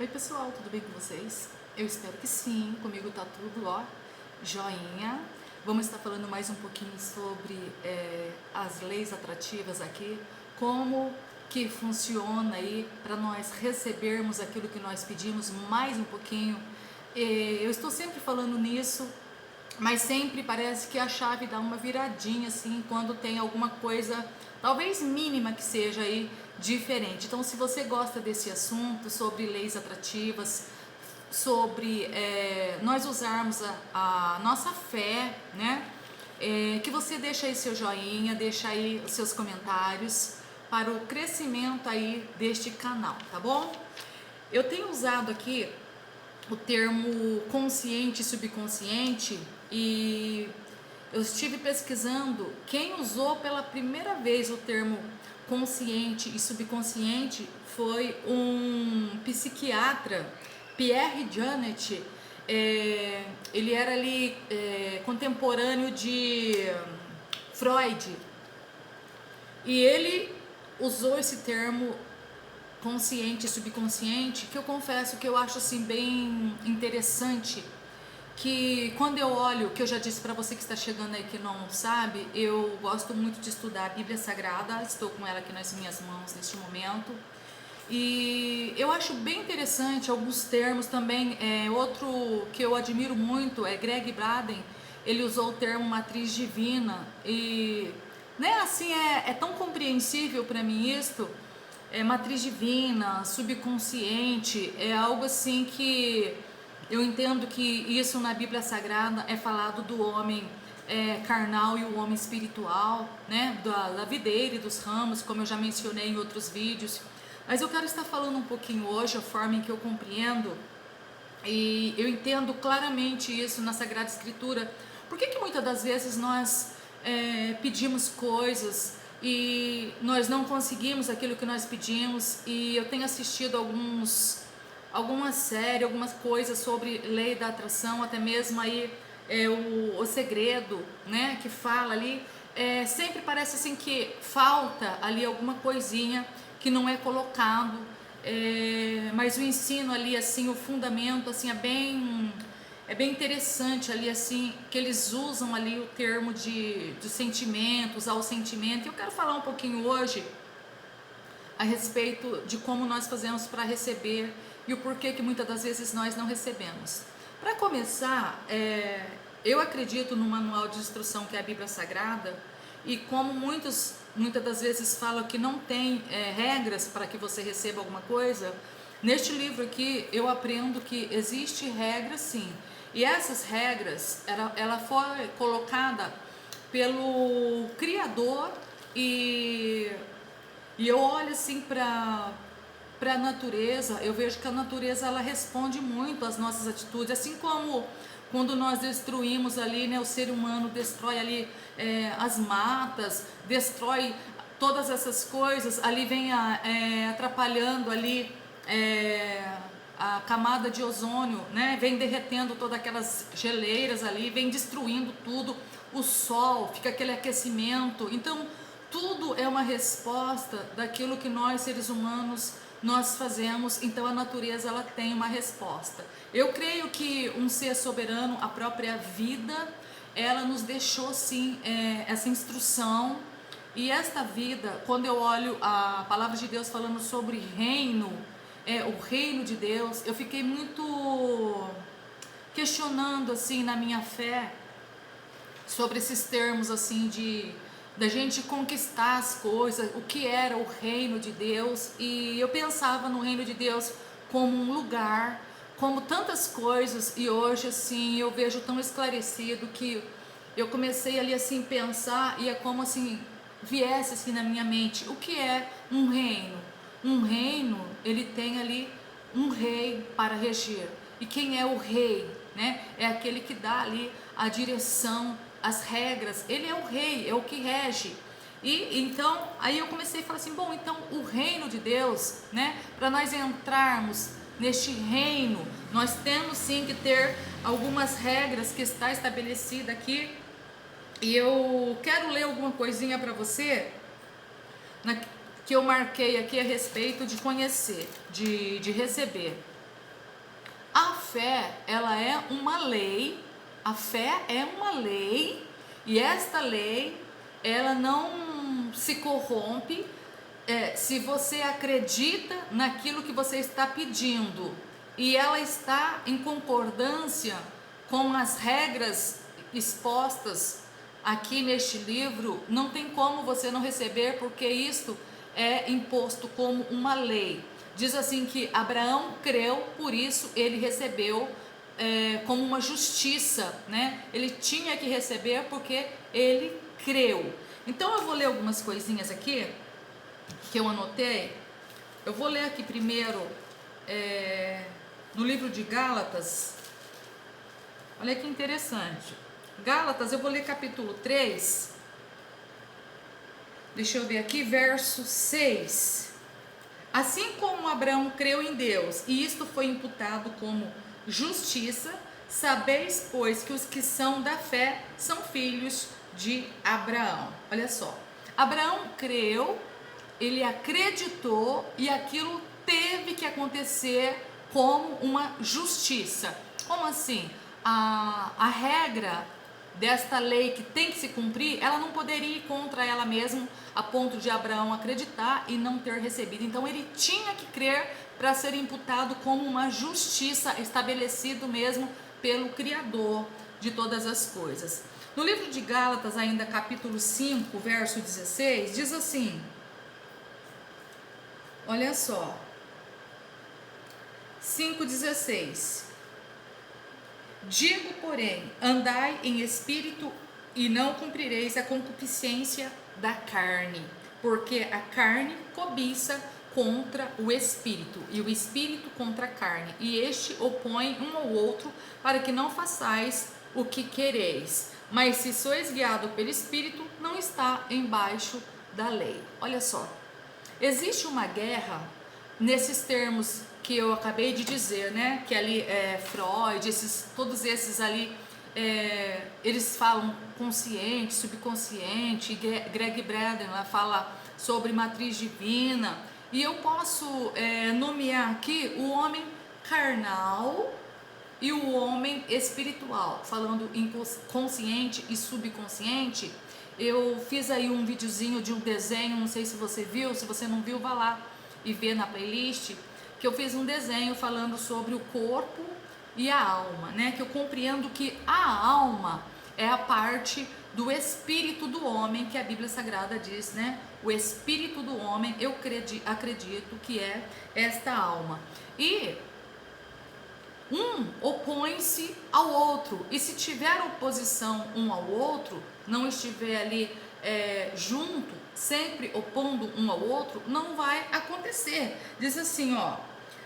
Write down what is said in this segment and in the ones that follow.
Oi pessoal, tudo bem com vocês? Eu espero que sim, comigo tá tudo ó, joinha. Vamos estar falando mais um pouquinho sobre as leis atrativas aqui, como que funciona aí para nós recebermos aquilo que nós pedimos mais um pouquinho. Eu estou sempre falando nisso, mas sempre parece que a chave dá uma viradinha assim quando tem alguma coisa, talvez mínima que seja aí, diferente. Então, se você gosta desse assunto sobre leis atrativas, sobre nós usarmos a nossa fé, né? Que você deixa aí seu joinha, deixa aí os seus comentários para o crescimento aí deste canal, tá bom? Eu tenho usado aqui o termo consciente e subconsciente e eu estive pesquisando quem usou pela primeira vez o termo consciente e subconsciente foi um psiquiatra, Pierre Janet. Ele era ali contemporâneo de Freud e ele usou esse termo consciente e subconsciente, que eu confesso que eu acho assim bem interessante, que quando eu olho, que eu já disse para você que está chegando aí que não sabe, eu gosto muito de estudar a Bíblia Sagrada, estou com ela aqui nas minhas mãos neste momento, e eu acho bem interessante alguns termos também. Outro que eu admiro muito é Greg Braden. Ele usou o termo matriz divina e, né, assim, é tão compreensível para mim isto. Matriz divina, subconsciente, é algo assim que eu entendo que isso na Bíblia Sagrada é falado do homem carnal e o homem espiritual, né? Da videira e dos ramos, como eu já mencionei em outros vídeos. Mas eu quero estar falando um pouquinho hoje a forma em que eu compreendo e eu entendo claramente isso na Sagrada Escritura. Por que muitas das vezes nós pedimos coisas e nós não conseguimos aquilo que nós pedimos? E eu tenho assistido algumas séries, algumas coisas sobre lei da atração, até mesmo aí o segredo, né, que fala ali, sempre parece assim que falta ali alguma coisinha que não é colocado, mas o ensino ali assim, o fundamento assim é bem interessante ali assim, que eles usam ali o termo de sentimento, usar o sentimento. E eu quero falar um pouquinho hoje a respeito de como nós fazemos para receber e o porquê que muitas das vezes nós não recebemos. Para começar, eu acredito no manual de instrução que é a Bíblia Sagrada, e como muitas das vezes falam que não tem regras para que você receba alguma coisa, neste livro aqui eu aprendo que existe regra sim, e essas regras ela foi colocada pelo Criador, e eu olho assim para a natureza, eu vejo que a natureza ela responde muito às nossas atitudes, assim como quando nós destruímos ali, né, o ser humano destrói ali as matas, destrói todas essas coisas, ali vem atrapalhando ali a camada de ozônio, né, vem derretendo todas aquelas geleiras ali, vem destruindo tudo, o sol, fica aquele aquecimento. Então tudo é uma resposta daquilo que nós seres humanos nós fazemos. Então a natureza ela tem uma resposta. Eu creio que um ser soberano, a própria vida, ela nos deixou sim essa instrução. E esta vida, quando eu olho a palavra de Deus falando sobre reino, o reino de Deus, eu fiquei muito questionando assim na minha fé sobre esses termos assim da gente conquistar as coisas, o que era o reino de Deus. E eu pensava no reino de Deus como um lugar, como tantas coisas, e hoje assim eu vejo tão esclarecido que eu comecei ali assim pensar, e é como assim viesse assim na minha mente, o que é um reino? Um reino, ele tem ali um rei para reger. E quem é o rei, né? É aquele que dá ali a direção, as regras. Ele é o rei, é o que rege. E então aí eu comecei a falar assim, bom, então o reino de Deus, né, para nós entrarmos neste reino, nós temos sim que ter algumas regras que está estabelecida aqui. E eu quero ler alguma coisinha para você que eu marquei aqui a respeito de conhecer, de receber. fé, ela é uma lei, a fé é uma lei, e esta lei, ela não se corrompe se você acredita naquilo que você está pedindo, e ela está em concordância com as regras expostas aqui neste livro. Não tem como você não receber, porque isto é imposto como uma lei. Diz assim que Abraão creu, por isso ele recebeu como uma justiça, né? Ele tinha que receber porque ele creu. Então eu vou ler algumas coisinhas aqui que eu anotei. Eu vou ler aqui primeiro no livro de Gálatas. Olha que interessante. Gálatas, eu vou ler capítulo 3. Deixa eu ver aqui, verso 6. Assim como Abraão creu em Deus, e isto foi imputado como justiça, sabeis, pois, que os que são da fé são filhos de Abraão. Olha só, Abraão creu, ele acreditou, e aquilo teve que acontecer como uma justiça. Como assim? A regra desta lei que tem que se cumprir, ela não poderia ir contra ela mesma, a ponto de Abraão acreditar e não ter recebido. Então ele tinha que crer para ser imputado como uma justiça, estabelecido mesmo pelo Criador de todas as coisas. No livro de Gálatas, ainda capítulo 5, verso 16, diz assim, olha só, 5,16: digo, porém, andai em espírito e não cumprireis a concupiscência da carne, porque a carne cobiça contra o espírito, e o espírito contra a carne, e este opõe um ao outro, para que não façais o que quereis. Mas se sois guiado pelo espírito, não está embaixo da lei. Olha só, existe uma guerra nesses termos que eu acabei de dizer, né? Que ali Freud, todos esses ali, eles falam consciente, subconsciente. Greg Braden lá fala sobre matriz divina, e eu posso nomear aqui o homem carnal e o homem espiritual, falando em consciente e subconsciente. Eu fiz aí um videozinho de um desenho, não sei se você viu, se você não viu, vá lá e vê na playlist, que eu fiz um desenho falando sobre o corpo e a alma, né? Que eu compreendo que a alma é a parte do espírito do homem, que a Bíblia Sagrada diz, né? O espírito do homem, eu acredito que é esta alma. E um opõe-se ao outro, e se tiver oposição um ao outro, não estiver ali junto, sempre opondo um ao outro, não vai acontecer. Diz assim, ó: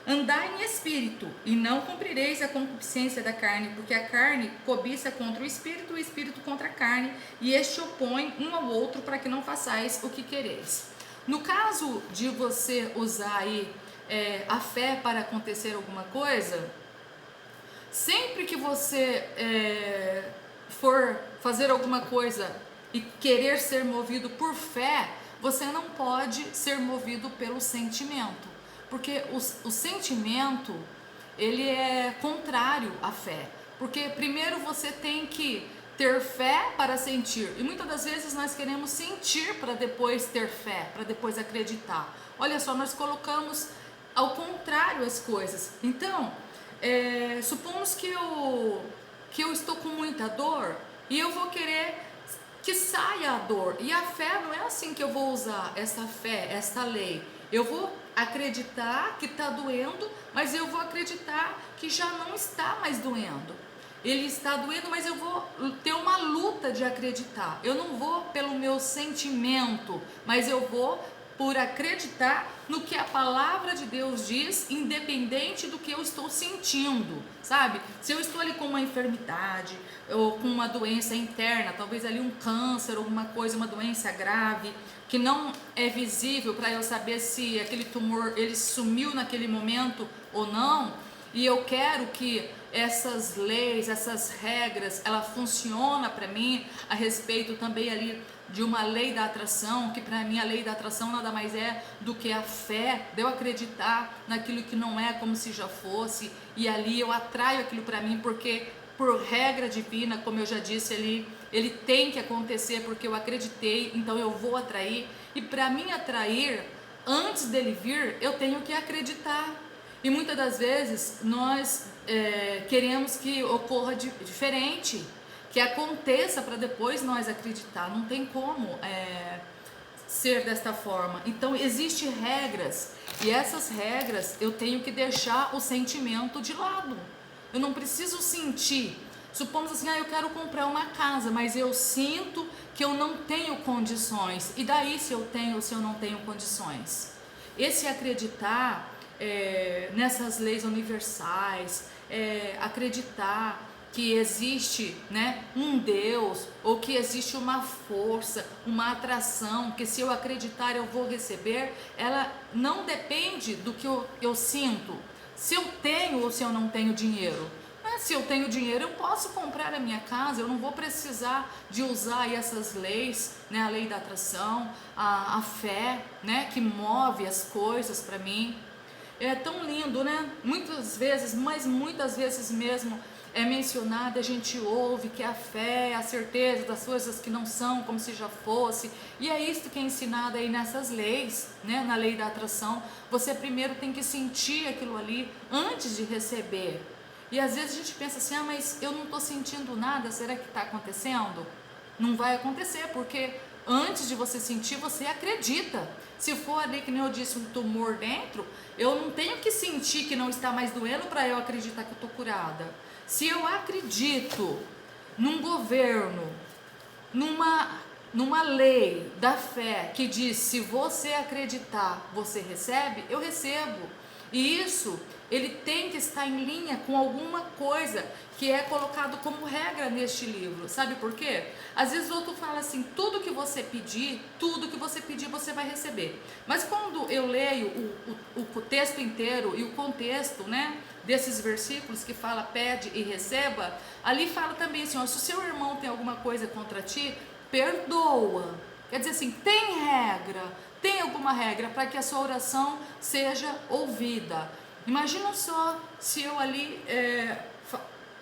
andai em espírito e não cumprireis a concupiscência da carne, porque a carne cobiça contra o espírito contra a carne, e este opõe um ao outro, para que não façais o que quereis. No caso de você usar aí a fé para acontecer alguma coisa, sempre que você for fazer alguma coisa e querer ser movido por fé, você não pode ser movido pelo sentimento, porque o sentimento, ele é contrário à fé, porque primeiro você tem que ter fé para sentir, e muitas das vezes nós queremos sentir para depois ter fé, para depois acreditar. Olha só, nós colocamos ao contrário as coisas. Então, supomos que eu estou com muita dor, e eu vou querer que saia a dor, e a fé não é assim que eu vou usar essa fé, essa lei. Eu vou acreditar que está doendo, mas eu vou acreditar que já não está mais doendo. Ele está doendo, mas eu vou ter uma luta de acreditar. Eu não vou pelo meu sentimento, mas eu vou por acreditar no que a palavra de Deus diz, independente do que eu estou sentindo, sabe? Se eu estou ali com uma enfermidade ou com uma doença interna, talvez ali um câncer, alguma coisa, uma doença grave, que não é visível para eu saber se aquele tumor ele sumiu naquele momento ou não, e eu quero que essas leis, essas regras, ela funciona para mim a respeito também ali de uma lei da atração, que para mim a lei da atração nada mais é do que a fé, de eu acreditar naquilo que não é como se já fosse, e ali eu atraio aquilo para mim, porque por regra divina, como eu já disse ali, ele tem que acontecer porque eu acreditei, então eu vou atrair, e para mim atrair, antes dele vir, eu tenho que acreditar. E muitas das vezes nós queremos que ocorra diferente, que aconteça para depois nós acreditar. Não tem como ser desta forma. Então existem regras, e essas regras eu tenho que deixar o sentimento de lado. Eu não preciso sentir. Supomos assim, eu quero comprar uma casa, mas eu sinto que eu não tenho condições. E daí se eu tenho ou se eu não tenho condições? Esse acreditar nessas leis universais, acreditar que existe, né, um Deus, ou que existe uma força, uma atração, que se eu acreditar eu vou receber, ela não depende do que eu sinto, se eu tenho ou se eu não tenho dinheiro. Se eu tenho dinheiro, eu posso comprar a minha casa, eu não vou precisar de usar aí essas leis, né, a lei da atração, a fé, né, que move as coisas para mim. É tão lindo, né? Muitas vezes, mas muitas vezes mesmo é mencionado, a gente ouve que a fé é a certeza das coisas que não são como se já fosse, e é isso que é ensinado aí nessas leis, né? Na lei da atração, você primeiro tem que sentir aquilo ali antes de receber. E às vezes a gente pensa assim, mas eu não estou sentindo nada, será que está acontecendo? Não vai acontecer, porque antes de você sentir, você acredita. Se for ali, que nem eu disse, um tumor dentro, eu não tenho que sentir que não está mais doendo para eu acreditar que eu estou curada. Se eu acredito num governo, numa lei da fé que diz, se você acreditar, você recebe, eu recebo. E isso, ele tem que estar em linha com alguma coisa que é colocado como regra neste livro. Sabe por quê? Às vezes o outro fala assim, tudo que você pedir você vai receber. Mas quando eu leio o texto inteiro e o contexto, né, desses versículos que fala pede e receba, ali fala também assim, se o seu irmão tem alguma coisa contra ti, perdoa. Quer dizer assim, tem alguma regra para que a sua oração seja ouvida. Imagina só se eu ali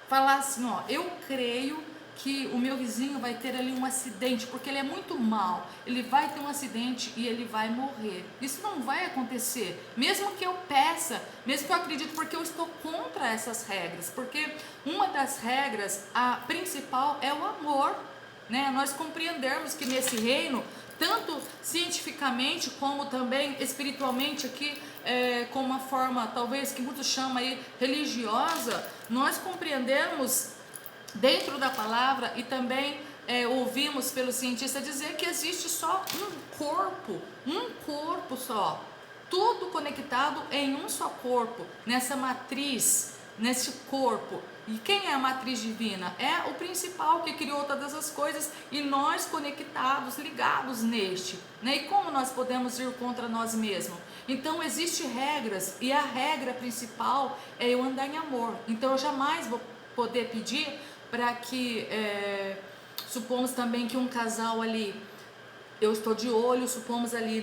falar assim, eu creio que o meu vizinho vai ter ali um acidente, porque ele é muito mal, ele vai ter um acidente e ele vai morrer. Isso não vai acontecer, mesmo que eu peça, mesmo que eu acredite, porque eu estou contra essas regras, porque uma das regras, a principal, é o amor, né? Nós compreendermos que nesse reino, tanto cientificamente como também espiritualmente aqui, com uma forma talvez que muitos chamam aí religiosa, nós compreendemos dentro da palavra e também ouvimos pelo cientista dizer que existe só um corpo só, tudo conectado em um só corpo, nessa matriz, nesse corpo. E quem é a matriz divina? É o principal que criou todas as coisas e nós conectados, ligados neste, né? E como nós podemos ir contra nós mesmos? Então existem regras e a regra principal é eu andar em amor. Então eu jamais vou poder pedir para que, supomos também que um casal ali, eu estou de olho, supomos ali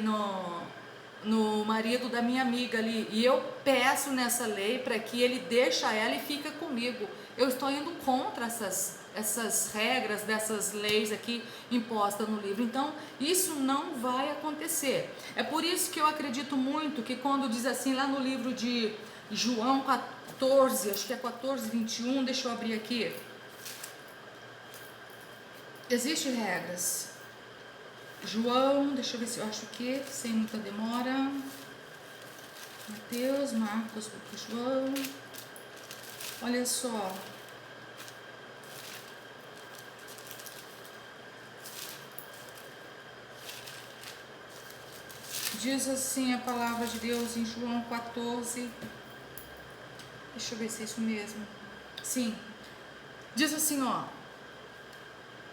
no marido da minha amiga ali, e eu peço nessa lei para que ele deixe ela e fica comigo. Eu estou indo contra essas regras, dessas leis aqui impostas no livro. Então isso não vai acontecer. É por isso que eu acredito muito que quando diz assim lá no livro de João 14, acho que é 14, 21, deixa eu abrir aqui, existem regras. João, deixa eu ver se eu acho que sem muita demora, Mateus, Marcos, Lucas, João, olha só, diz assim a palavra de Deus em João 14, deixa eu ver se é isso mesmo, sim, diz assim,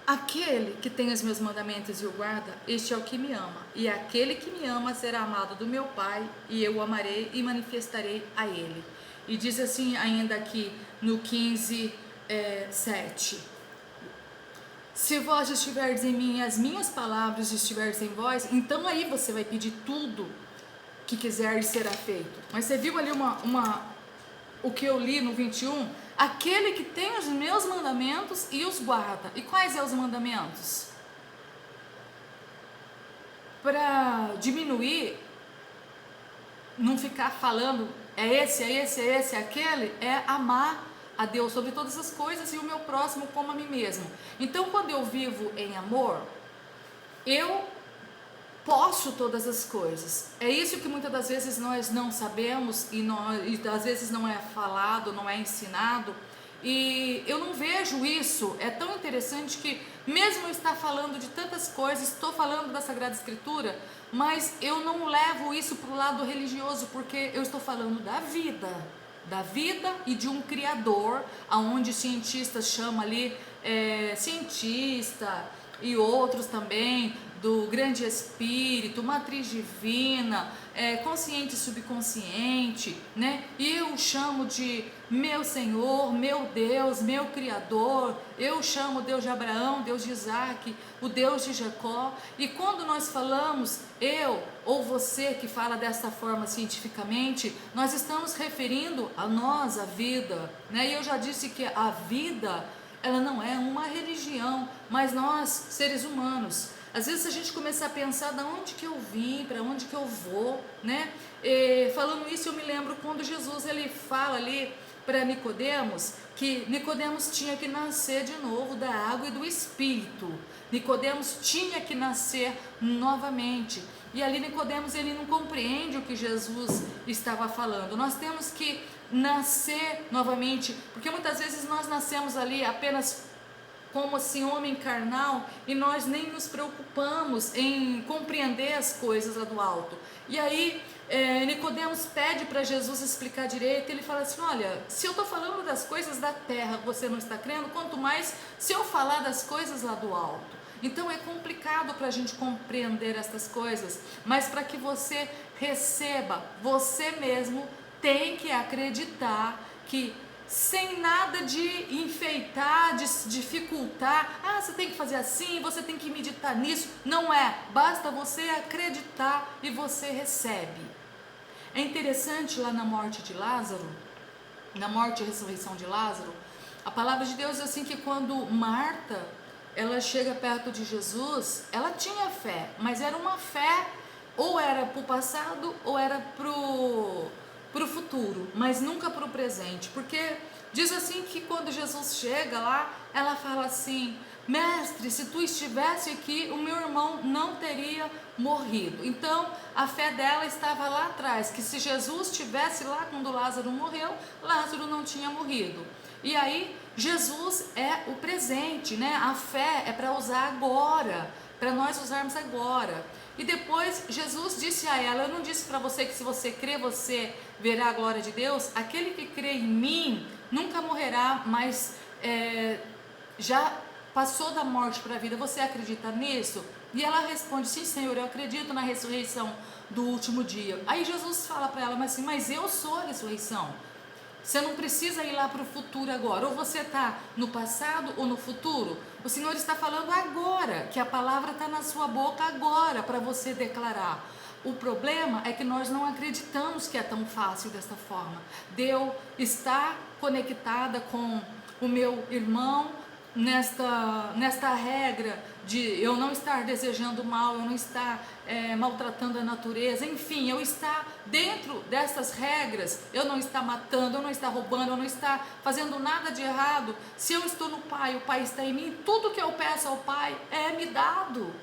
aquele que tem os meus mandamentos e o guarda, este é o que me ama. E aquele que me ama será amado do meu Pai, e eu o amarei e manifestarei a ele. E diz assim ainda aqui no 15, 7. Se vós estiverdes em mim e as minhas palavras estiverdes em vós, então aí você vai pedir tudo que quiser será feito. Mas você viu ali o que eu li no 21? Aquele que tem os meus mandamentos e os guarda. E quais são os mandamentos? Para diminuir, não ficar falando é esse, aquele, é amar a Deus sobre todas as coisas e o meu próximo como a mim mesmo. Então, quando eu vivo em amor, eu posso todas as coisas. É isso que muitas das vezes nós não sabemos e às vezes não é falado, não é ensinado. E eu não vejo isso. É tão interessante que mesmo eu estar falando de tantas coisas, estou falando da Sagrada Escritura, mas eu não levo isso para o lado religioso, porque eu estou falando da vida e de um Criador, aonde cientistas chamam ali cientista e outros também, do grande Espírito, matriz divina, consciente e subconsciente, né? E eu chamo de meu Senhor, meu Deus, meu Criador. Eu chamo Deus de Abraão, Deus de Isaac, o Deus de Jacó. E quando nós falamos eu ou você que fala dessa forma cientificamente, nós estamos referindo a nós, a vida, né? E eu já disse que a vida, ela não é uma religião, mas nós, seres humanos, às vezes a gente começa a pensar de onde que eu vim, para onde que eu vou, né? Falando isso, eu me lembro quando Jesus ele fala ali para Nicodemos, que Nicodemos tinha que nascer de novo da água e do Espírito. Nicodemos tinha que nascer novamente. E ali Nicodemos ele não compreende o que Jesus estava falando. Nós temos que nascer novamente, porque muitas vezes nós nascemos ali apenas como assim homem carnal e nós nem nos preocupamos em compreender as coisas lá do alto. E aí Nicodemos pede para Jesus explicar direito. Ele fala assim: olha, se eu estou falando das coisas da terra, você não está crendo, quanto mais se eu falar das coisas lá do alto. Então é complicado para a gente compreender essas coisas, mas para que você receba, você mesmo tem que acreditar que, sem nada de enfeitar, de dificultar, você tem que fazer assim, você tem que meditar nisso, não é, basta você acreditar e você recebe. É interessante lá na morte de Lázaro, na morte e ressurreição de Lázaro, a palavra de Deus diz assim que quando Marta, ela chega perto de Jesus, ela tinha fé, mas era uma fé, ou era para o passado, ou era para o futuro, mas nunca para o presente, porque diz assim que quando Jesus chega lá, ela fala assim: mestre, se tu estivesse aqui, o meu irmão não teria morrido. Então a fé dela estava lá atrás, que se Jesus estivesse lá quando Lázaro morreu, Lázaro não tinha morrido. E aí Jesus é o presente, né? A fé é para usar agora, para nós usarmos agora. E depois Jesus disse a ela: eu não disse para você que se você crê, você verá a glória de Deus? Aquele que crê em mim nunca morrerá, mas já passou da morte para a vida. Você acredita nisso? E ela responde: sim, Senhor, eu acredito na ressurreição do último dia. Aí Jesus fala para ela: mas eu sou a ressurreição. Você não precisa ir lá para o futuro agora, ou você está no passado ou no futuro. O Senhor está falando agora, que a palavra está na sua boca agora para você declarar. O problema é que nós não acreditamos que é tão fácil dessa forma. Deus está conectada com o meu irmão nesta regra de eu não estar desejando mal, eu não estar maltratando a natureza, enfim, eu estar dentro dessas regras, eu não estar matando, eu não estar roubando, eu não estar fazendo nada de errado. Se eu estou no Pai, o Pai está em mim, tudo que eu peço ao Pai é me dado.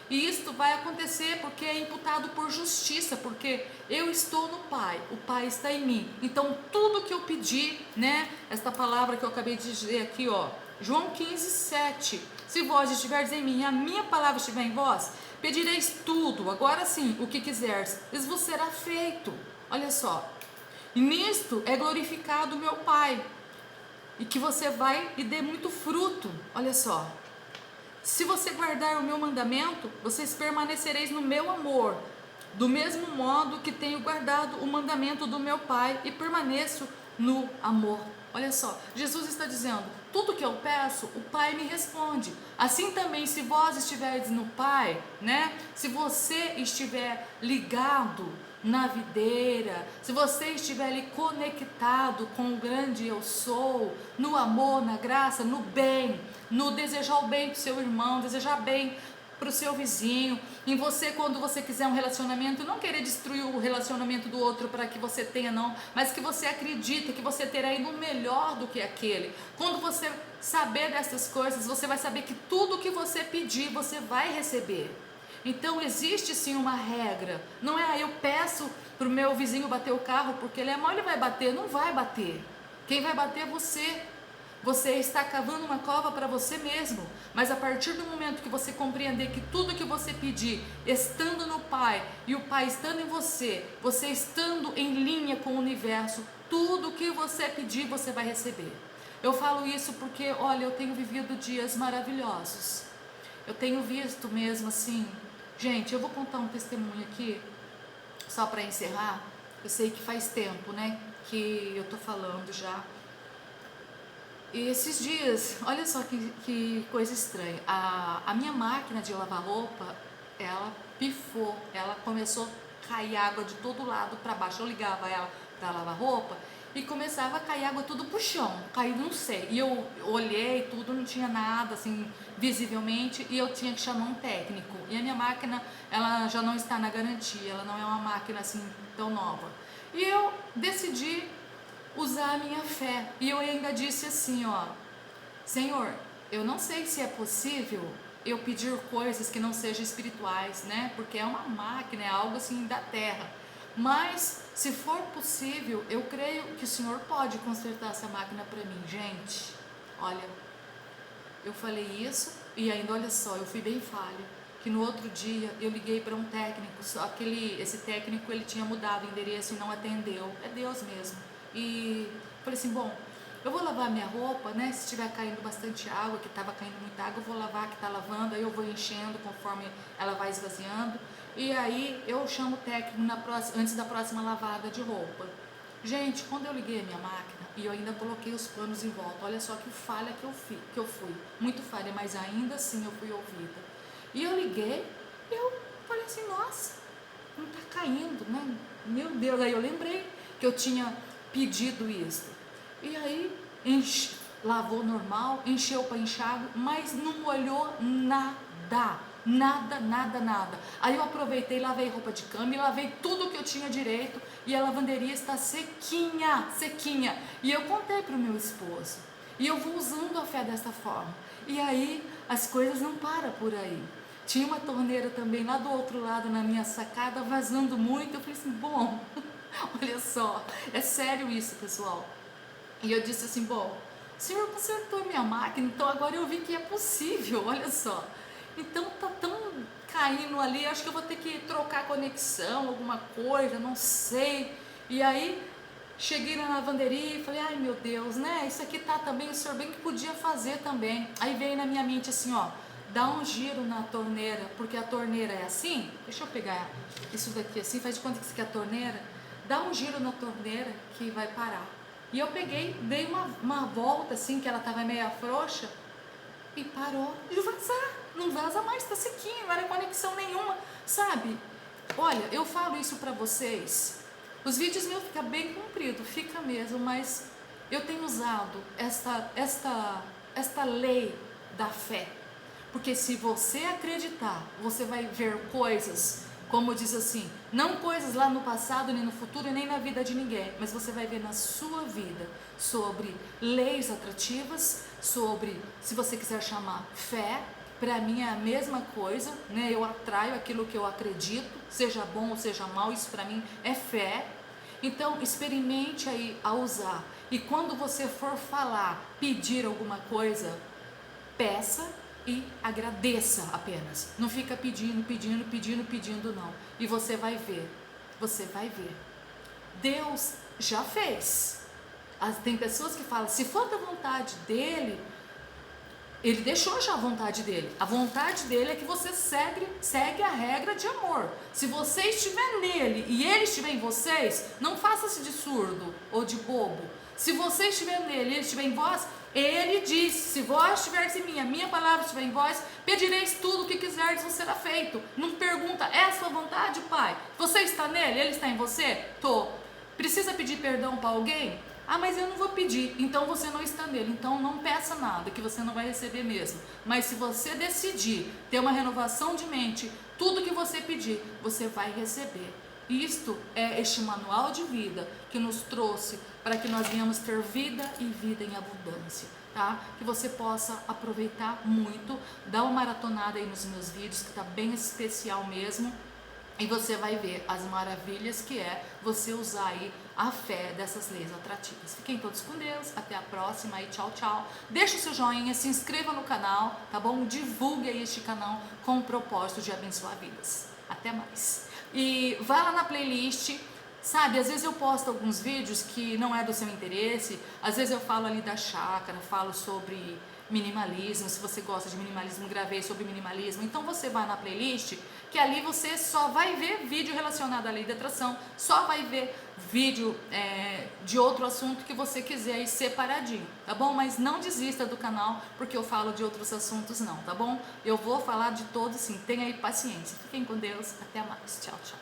E isto vai acontecer porque é imputado por justiça, porque eu estou no Pai, o Pai está em mim. Então tudo que eu pedir, né, esta palavra que eu acabei de dizer aqui, ó, João 15:7, se vós estiverdes em mim, a minha palavra estiver em vós, pedireis tudo, agora sim, o que quiseres, isso vos será feito. Olha só, e nisto é glorificado o meu Pai, e que você vai e dê muito fruto. Olha só, se você guardar o meu mandamento, vocês permanecereis no meu amor, do mesmo modo que tenho guardado o mandamento do meu Pai e permaneço no amor. Olha só, Jesus está dizendo, tudo que eu peço, o Pai me responde. Assim também, se vós estiverdes no Pai, né? Se você estiver ligado na videira, se você estiver ali conectado com o grande eu sou, no amor, na graça, no bem, no desejar o bem para o seu irmão, desejar bem para o seu vizinho, em você, quando você quiser um relacionamento, não querer destruir o relacionamento do outro para que você tenha, não, mas que você acredita que você terá ainda um melhor do que aquele. Quando você saber dessas coisas, você vai saber que tudo que você pedir, você vai receber. Então existe sim uma regra, não é eu peço para o meu vizinho bater o carro porque ele é mau, ele vai bater, não vai bater, quem vai bater é você. Você está cavando uma cova para você mesmo, mas a partir do momento que você compreender que tudo que você pedir, estando no Pai e o Pai estando em você, você estando em linha com o universo, tudo que você pedir você vai receber. Eu falo isso porque, olha, eu tenho vivido dias maravilhosos, eu tenho visto mesmo assim, gente, eu vou contar um testemunho aqui, só para encerrar. Eu sei que faz tempo, né, que eu tô falando já. E esses dias, olha só que coisa estranha, a minha máquina de lavar roupa, ela pifou, ela começou a cair água de todo lado para baixo. Eu ligava ela para lavar roupa e começava a cair água tudo pro chão, cair não sei, e eu olhei tudo, não tinha nada assim visivelmente, e eu tinha que chamar um técnico, e a minha máquina, ela já não está na garantia, ela não é uma máquina assim tão nova, e eu decidi usar a minha fé, e eu ainda disse assim, ó, Senhor, eu não sei se é possível eu pedir coisas que não sejam espirituais, né, porque é uma máquina, é algo assim da terra, mas se for possível, eu creio que o Senhor pode consertar essa máquina para mim. Gente, olha, eu falei isso e ainda, olha só, eu fui bem falha, que no outro dia eu liguei para um técnico, só que esse técnico ele tinha mudado o endereço e não atendeu, é Deus mesmo. E falei assim, bom, eu vou lavar minha roupa, né, se estiver caindo bastante água, que estava caindo muita água, eu vou lavar, que está lavando, aí eu vou enchendo conforme ela vai esvaziando, e aí eu chamo o técnico antes da próxima lavada de roupa. Gente, quando eu liguei a minha máquina, e eu ainda coloquei os panos em volta, olha só que falha que eu fui, muito falha, mas ainda assim eu fui ouvida. E eu liguei, e eu falei assim, nossa, não está caindo, né, meu Deus, aí eu lembrei que eu tinha pedido isso. E aí lavou normal, encheu para enxágue, mas não molhou nada. Aí eu aproveitei, lavei roupa de cama e lavei tudo que eu tinha direito, e a lavanderia está sequinha. E eu contei para o meu esposo, e eu vou usando a fé dessa forma, e aí as coisas não param por aí. Tinha uma torneira também lá do outro lado na minha sacada, vazando muito. Eu falei assim, bom, olha só, é sério isso, pessoal. E eu disse assim, bom, o Senhor consertou minha máquina, então agora eu vi que é possível, olha só. Então tá tão caindo ali, acho que eu vou ter que trocar a conexão, alguma coisa, não sei. E aí cheguei na lavanderia e falei, ai meu Deus, né, isso aqui tá também, o Senhor bem que podia fazer também. Aí veio na minha mente assim, ó, dá um giro na torneira, porque a torneira é assim, deixa eu pegar isso daqui assim, faz de conta que isso aqui é a torneira, dá um giro na torneira que vai parar. E eu peguei, dei uma volta assim, que ela estava meio frouxa, e parou de vazar, não vaza mais, está sequinho, não era conexão nenhuma, sabe? Olha, eu falo isso para vocês, os vídeos meus ficam bem compridos, fica mesmo, mas eu tenho usado esta lei da fé, porque se você acreditar, você vai ver coisas, como diz assim, não coisas lá no passado, nem no futuro, nem na vida de ninguém, mas você vai ver na sua vida sobre leis atrativas, sobre, se você quiser chamar, fé. Para mim é a mesma coisa, né? Eu atraio aquilo que eu acredito, seja bom ou seja mal, isso para mim é fé. Então experimente aí a usar, e quando você for falar, pedir alguma coisa, peça e agradeça apenas, não fica pedindo não, e você vai ver, Deus já fez. Tem pessoas que falam, se for da vontade dele, ele deixou já a vontade dele é que você segue a regra de amor. Se você estiver nele e ele estiver em vocês, não faça-se de surdo ou de bobo, Se você estiver nele e ele estiver em vós, ele diz: se vós estiveres em mim, a minha palavra estiver em vós, pedireis tudo o que quiserdes, vos será feito. Não pergunta: é a sua vontade, Pai? Você está nele? Ele está em você? Tô. Precisa pedir perdão para alguém? Ah, mas eu não vou pedir. Então você não está nele. Então não peça nada, que você não vai receber mesmo. Mas se você decidir ter uma renovação de mente, tudo que você pedir, você vai receber. Isto é este manual de vida que nos trouxe para que nós venhamos ter vida e vida em abundância, tá? Que você possa aproveitar muito, dá uma maratonada aí nos meus vídeos, que tá bem especial mesmo. E você vai ver as maravilhas que é você usar aí a fé dessas leis atrativas. Fiquem todos com Deus, até a próxima e tchau, tchau. Deixa o seu joinha, se inscreva no canal, tá bom? Divulgue aí este canal com o propósito de abençoar vidas. Até mais. E vai lá na playlist, sabe? Às vezes eu posto alguns vídeos que não é do seu interesse, às vezes eu falo ali da chácara, falo sobre minimalismo, se você gosta de minimalismo, gravei sobre minimalismo, então você vai na playlist, que ali você só vai ver vídeo relacionado à lei da atração, só vai ver vídeo de outro assunto que você quiser aí separadinho, tá bom? Mas não desista do canal, porque eu falo de outros assuntos não, tá bom? Eu vou falar de todos sim, tenha aí paciência. Fiquem com Deus, até mais, tchau, tchau.